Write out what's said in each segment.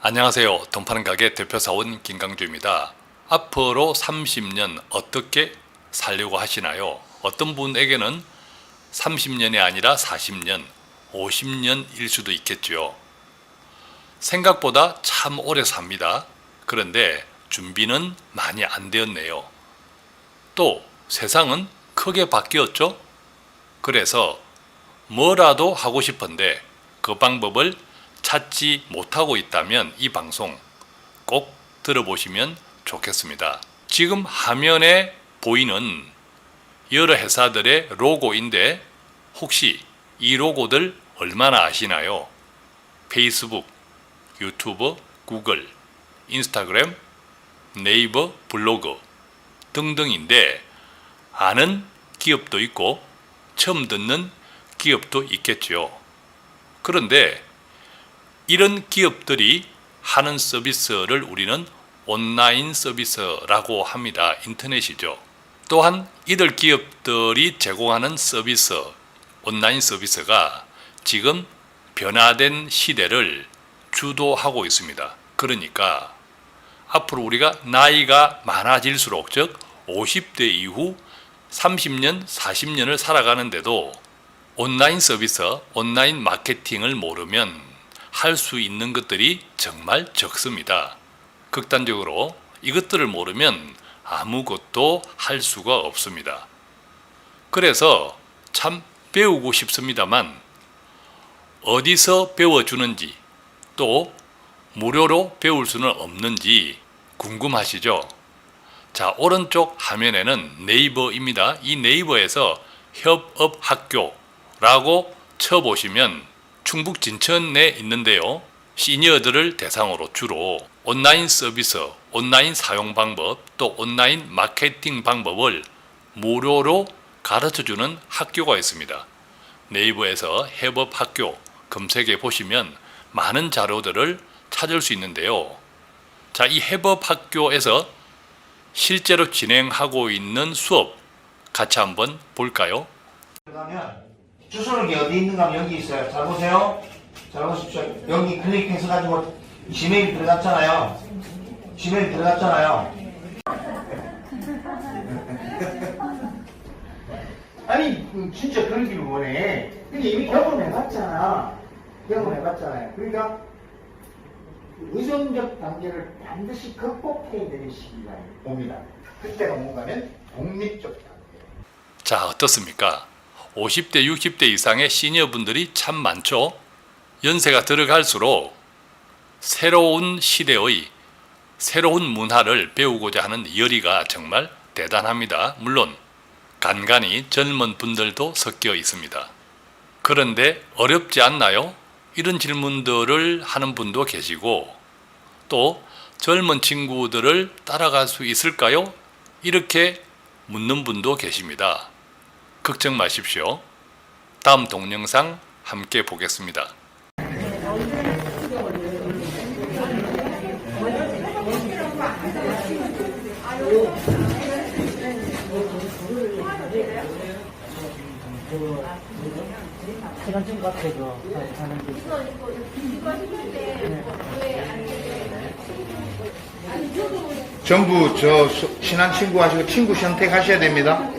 안녕하세요. 돈 파는 가게 대표사원 김강주입니다. 앞으로 30년 어떻게 살려고 하시나요? 어떤 분에게는 30년이 아니라 40년, 50년일 수도 있겠죠. 생각보다 참 오래 삽니다. 그런데 준비는 많이 안 되었네요. 또 세상은 크게 바뀌었죠? 그래서 뭐라도 하고 싶은데 그 방법을 찾지 못하고 있다면 이 방송 꼭 들어보시면 좋겠습니다. 지금 화면에 보이는 여러 회사들의 로고인데 혹시 이 로고들 얼마나 아시나요? 페이스북, 유튜브, 구글, 인스타그램, 네이버, 블로그 등등인데 아는 기업도 있고 처음 듣는 기업도 있겠죠. 그런데 이런 기업들이 하는 서비스를 우리는 온라인 서비스라고 합니다. 인터넷이죠. 또한 이들 기업들이 제공하는 서비스, 온라인 서비스가 지금 변화된 시대를 주도하고 있습니다. 그러니까 앞으로 우리가 나이가 많아질수록, 즉 50대 이후 30년, 40년을 살아가는데도 온라인 서비스, 온라인 마케팅을 모르면 할 수 있는 것들이 정말 적습니다. 극단적으로 이것들을 모르면 아무것도 할 수가 없습니다. 그래서 참 배우고 싶습니다만 어디서 배워주는지 또 무료로 배울 수는 없는지 궁금하시죠? 자, 오른쪽 화면에는 네이버입니다. 이 네이버에서 협업학교라고 쳐보시면 충북 진천에 있는데요. 시니어들을 대상으로 주로 온라인 서비스, 온라인 사용 방법, 또 온라인 마케팅 방법을 무료로 가르쳐주는 학교가 있습니다. 네이버에서 협업학교 검색해 보시면 많은 자료들을 찾을 수 있는데요. 자, 이 협업학교에서 실제로 진행하고 있는 수업 같이 한번 볼까요? 주소록이 어디 있는가 하면 여기 있어요. 잘 보세요. 잘 보십시오. 여기 클릭해서 가지고 지메일 들어갔잖아요. 지메일 들어갔잖아요. 아니 진짜 그런 길 원해. 근데 이미 경험해봤잖아. 경험해봤잖아요. 그러니까 의존적 단계를 반드시 극복해야 되는 시기가 옵니다. 그때가 뭔가면 독립적 단계. 자, 어떻습니까? 50대, 60대 이상의 시니어분들이 참 많죠. 연세가 들어갈수록 새로운 시대의 새로운 문화를 배우고자 하는 열의가 정말 대단합니다. 물론 간간히 젊은 분들도 섞여 있습니다. 그런데 어렵지 않나요? 이런 질문들을 하는 분도 계시고 또 젊은 친구들을 따라갈 수 있을까요? 이렇게 묻는 분도 계십니다. 걱정 마십시오. 다음 동영상 함께 보겠습니다. 시간 좀 같아줘. 전부 친한 친구 하시고 친구 선택하셔야 됩니다.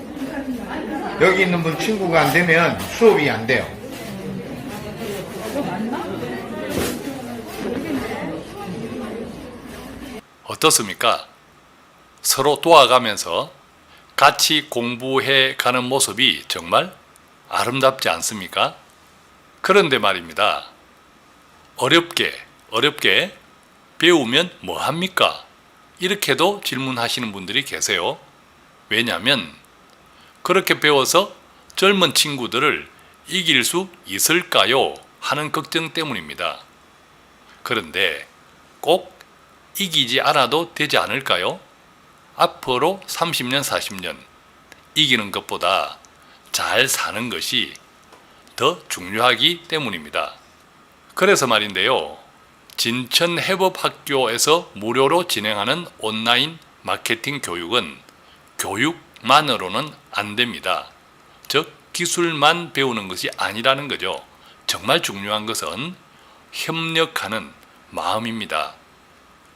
여기 있는 분 친구가 안 되면 수업이 안 돼요. 어떻습니까? 서로 도와가면서 같이 공부해 가는 모습이 정말 아름답지 않습니까? 그런데 말입니다. 어렵게 배우면 뭐 합니까? 이렇게도 질문하시는 분들이 계세요. 왜냐하면 그렇게 배워서 젊은 친구들을 이길 수 있을까요? 하는 걱정 때문입니다. 그런데 꼭 이기지 않아도 되지 않을까요? 앞으로 30년, 40년 이기는 것보다 잘 사는 것이 더 중요하기 때문입니다. 그래서 말인데요. 진천협업학교에서 무료로 진행하는 온라인 마케팅 교육은 교육만으로는 안 됩니다. 즉 기술만 배우는 것이 아니라는 거죠. 정말 중요한 것은 협력하는, 마음입니다.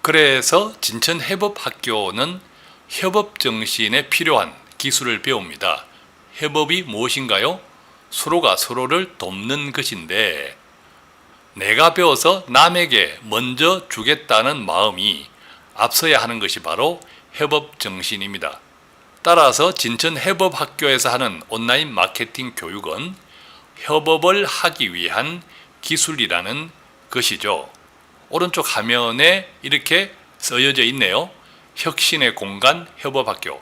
그래서 진천해법학교는 협업 정신에 필요한 기술을 배웁니다. 협업이 무엇인가요? 서로가 서로를 돕는 것인데 내가 배워서 남에게 먼저 주겠다는 마음이 앞서야 하는 것이 바로 협업 정신입니다. 따라서 진천협업학교에서 하는 온라인 마케팅 교육은 협업을 하기 위한 기술이라는 것이죠. 오른쪽 화면에 이렇게 쓰여져 있네요. 혁신의 공간 협업학교.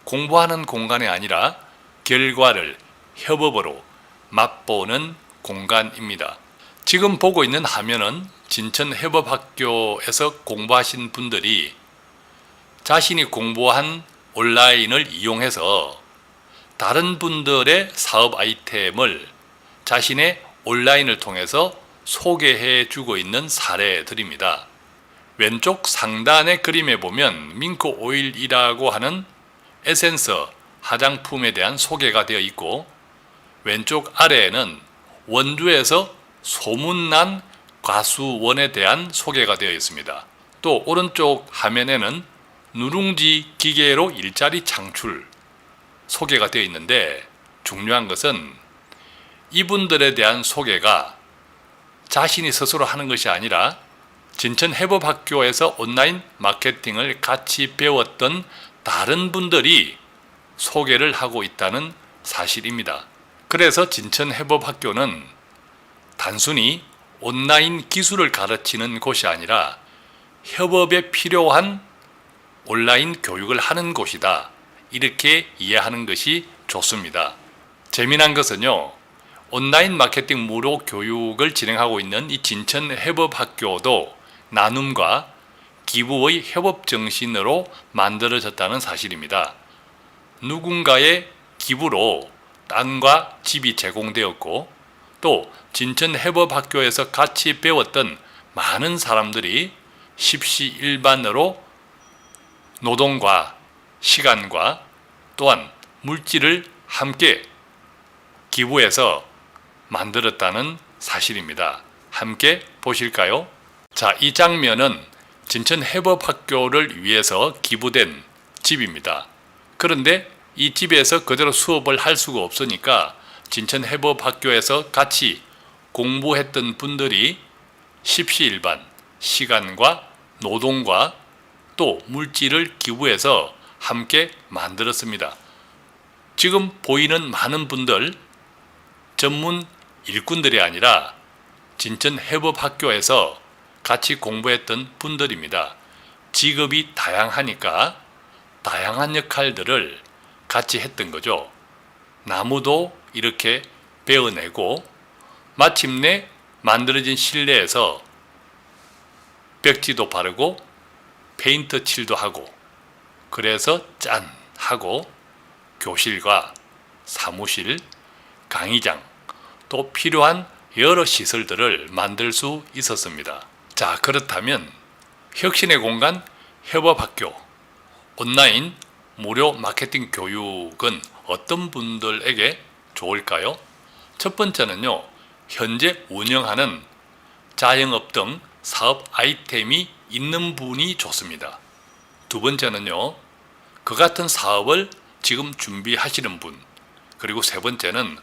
공부하는 공간이 아니라 결과를 협업으로 맛보는 공간입니다. 지금 보고 있는 화면은 진천협업학교에서 공부하신 분들이 자신이 공부한 온라인을 이용해서 다른 분들의 사업 아이템을 자신의 온라인을 통해서 소개해 주고 있는 사례들입니다. 왼쪽 상단의 그림에 보면 밍크 오일이라고 하는 에센스 화장품에 대한 소개가 되어 있고 왼쪽 아래에는 원주에서 소문난 과수원에 대한 소개가 되어 있습니다. 또 오른쪽 화면에는 누룽지 기계로 일자리 창출 소개가 되어 있는데 중요한 것은 이분들에 대한 소개가 자신이 스스로 하는 것이 아니라 진천협업학교에서 온라인 마케팅을 같이 배웠던 다른 분들이 소개를 하고 있다는 사실입니다. 그래서 진천협업학교는 단순히 온라인 기술을 가르치는 곳이 아니라 협업에 필요한 온라인 교육을 하는 곳이다. 이렇게 이해하는 것이 좋습니다. 재미난 것은요. 온라인 마케팅 무료 교육을 진행하고 있는 이 진천협업학교도 나눔과 기부의 협업 정신으로 만들어졌다는 사실입니다. 누군가의 기부로 땅과 집이 제공되었고 또 진천협업학교에서 같이 배웠던 많은 사람들이 십시일반으로 노동과 시간과 또한 물질을 함께 기부해서 만들었다는 사실입니다. 함께 보실까요? 자, 이 장면은 진천협업학교를 위해서 기부된 집입니다. 그런데 이 집에서 그대로 수업을 할 수가 없으니까 진천협업학교에서 같이 공부했던 분들이 십시일반 시간과 노동과 또 물질을 기부해서 함께 만들었습니다. 지금 보이는 많은 분들 전문 일꾼들이 아니라 진천협업학교에서 같이 공부했던 분들입니다. 직업이 다양하니까 다양한 역할들을 같이 했던 거죠. 나무도 이렇게 베어내고 마침내 만들어진 실내에서 벽지도 바르고 페인트 칠도 하고 그래서 짠 하고 교실과 사무실, 강의장 또 필요한 여러 시설들을 만들 수 있었습니다. 자, 그렇다면 혁신의 공간 협업학교 온라인 무료 마케팅 교육은 어떤 분들에게 좋을까요? 첫 번째는요. 현재 운영하는 자영업 등 사업 아이템이 있는 분이 좋습니다. 두 번째는요. 그 같은 사업을 지금 준비하시는 분. 그리고 세 번째는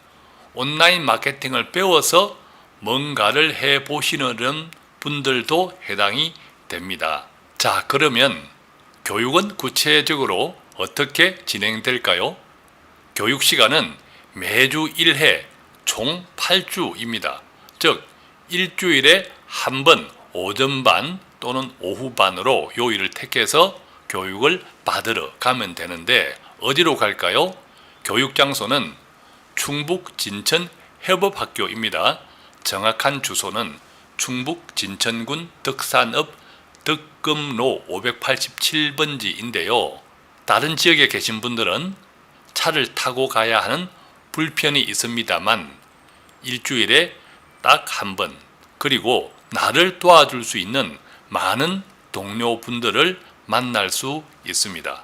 온라인 마케팅을 배워서 뭔가를 해보시는 분들도 해당이 됩니다. 자, 그러면 교육은 구체적으로 어떻게 진행될까요? 교육 시간은 매주 1회 총 8주입니다. 즉 일주일에 한 번 오전반 또는 오후반으로 요일을 택해서 교육을 받으러 가면 되는데 어디로 갈까요? 교육 장소는 충북 진천 협업학교입니다. 정확한 주소는 충북 진천군 덕산읍 덕금로 587번지인데요. 다른 지역에 계신 분들은 차를 타고 가야 하는 불편이 있습니다만 일주일에 딱 한 번 그리고 나를 도와줄 수 있는 많은 동료분들을 만날 수 있습니다.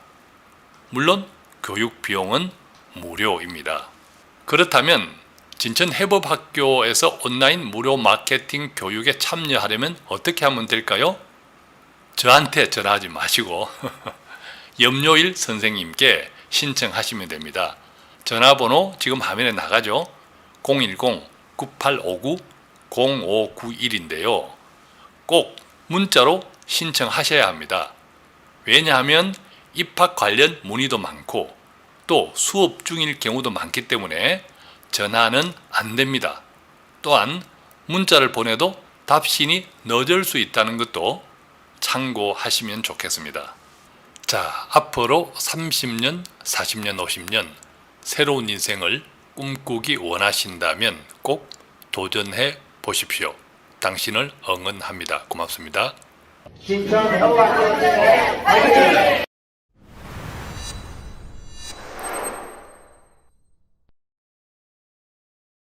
물론 교육 비용은 무료입니다. 그렇다면 진천 해법학교에서 온라인 무료 마케팅 교육에 참여하려면 어떻게 하면 될까요? 저한테 전화하지 마시고 염료일 선생님께 신청하시면 됩니다. 전화번호 지금 화면에 나가죠. 010-9859-0591인데요. 꼭 문자로 신청하셔야 합니다. 왜냐하면 입학 관련 문의도 많고 또 수업 중일 경우도 많기 때문에 전화는 안 됩니다. 또한 문자를 보내도 답신이 늦을 수 있다는 것도 참고하시면 좋겠습니다. 자, 앞으로 30년, 40년, 50년 새로운 인생을 꿈꾸기 원하신다면 꼭 도전해 보십시오. 당신을 응원합니다. 고맙습니다. 신청 해보았기 때문에